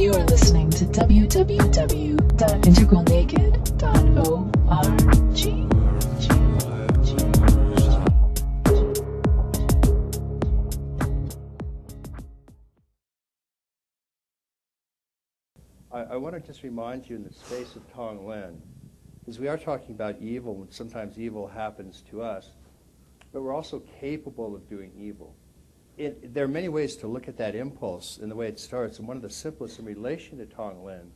You are listening to www.integralnaked.org. I want to just remind you in the space of Tonglen, because we are talking about evil, and sometimes evil happens to us, but we're also capable of doing evil. There are many ways to look at that impulse and the way it starts, and one of the simplest in relation to Tonglen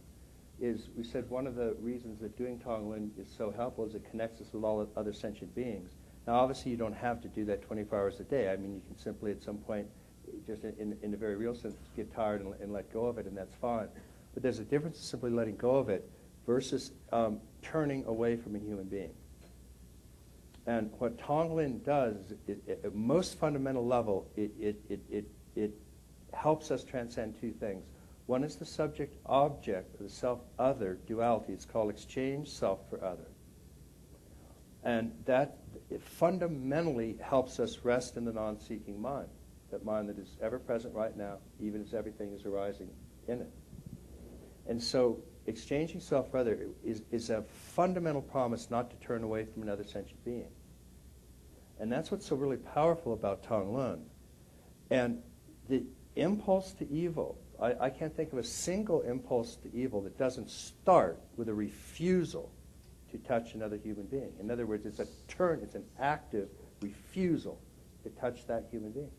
is, we said one of the reasons that doing Tonglen is so helpful is it connects us with all other sentient beings. Now, obviously, you don't have to do that 24 hours a day. I mean, you can simply at some point, just in a very real sense, get tired and let go of it, and that's fine. But there's a difference in simply letting go of it versus turning away from a human being. And what Tonglen does, at the most fundamental level, it helps us transcend two things. One is the subject-object, the self-other duality. It's called exchange self for other. And that fundamentally helps us rest in the non-seeking mind, that mind that is ever present right now, even as everything is arising in it. And so exchanging self for other is a fundamental promise not to turn away from another sentient being. And that's what's so really powerful about Tonglen. And the impulse to evil, I can't think of a single impulse to evil that doesn't start with a refusal to touch another human being. In other words, it's an active refusal to touch that human being.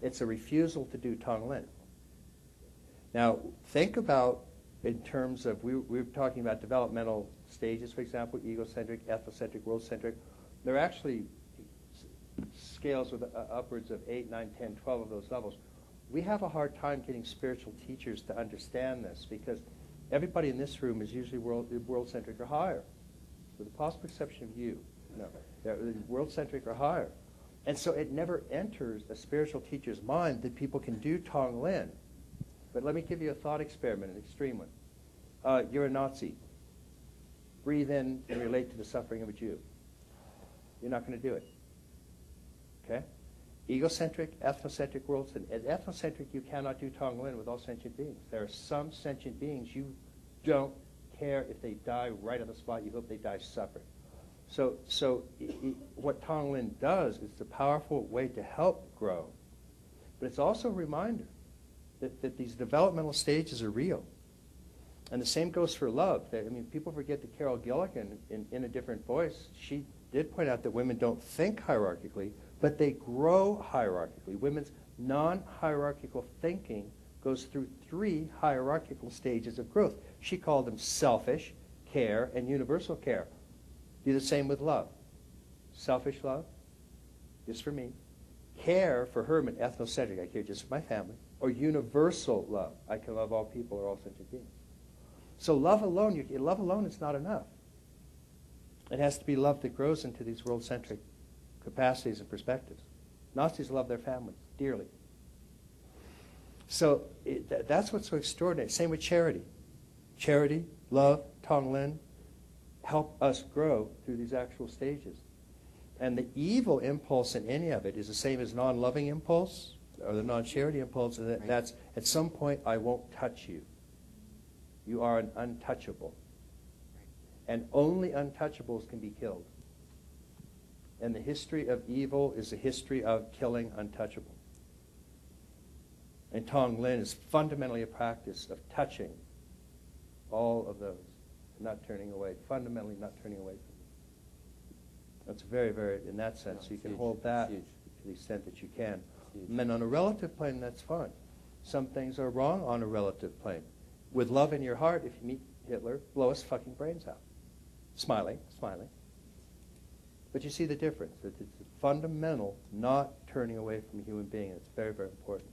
It's a refusal to do Tonglen. Now, think about, in terms of, we were talking about developmental stages, for example, egocentric, ethnocentric, world-centric. There are actually scales with upwards of 8, 9, 10, 12 of those levels. We have a hard time getting spiritual teachers to understand this because everybody in this room is usually world-centric or higher, with the possible exception of you. No, they're world-centric or higher. And so it never enters a spiritual teacher's mind that people can do Tonglen. But let me give you a thought experiment, an extreme one. You're a Nazi. Breathe in and relate to the suffering of a Jew. You're not going to do it. Okay? Egocentric, ethnocentric, world-centric. At ethnocentric, you cannot do Tonglen with all sentient beings. There are some sentient beings you don't care if they die right on the spot. You hope they die suffering. So what Tonglen does is a powerful way to help grow. But it's also a reminder that these developmental stages are real. And the same goes for love. I mean, people forget that Carol Gilligan, in a different voice, she did point out that women don't think hierarchically, but they grow hierarchically. Women's non-hierarchical thinking goes through 3 hierarchical stages of growth. She called them selfish, care, and universal care. Do the same with love. Selfish love, just for me. Care, for her, meant ethnocentric. I care just for my family. Or universal love. I can love all people or all sentient beings. So love alone is not enough. It has to be love that grows into these world-centric capacities and perspectives. Nazis love their families dearly. So that's what's so extraordinary. Same with charity. Charity, love, Tonglen help us grow through these actual stages. And the evil impulse in any of it is the same as non-loving impulse or the non-charity impulse. And that's, at some point, I won't touch you. You are an untouchable. And only untouchables can be killed. And the history of evil is a history of killing untouchable. And Tonglen is fundamentally a practice of touching all of those, not turning away, fundamentally not turning away from them. That's very, very, in that sense, you can huge, hold that huge. to the extent that you can. And then on a relative plane, that's fine. Some things are wrong on a relative plane. With love in your heart, if you meet Hitler, blow his fucking brains out. Smiling, smiling. But you see the difference. It's fundamental, not turning away from a human being. It's very, very important.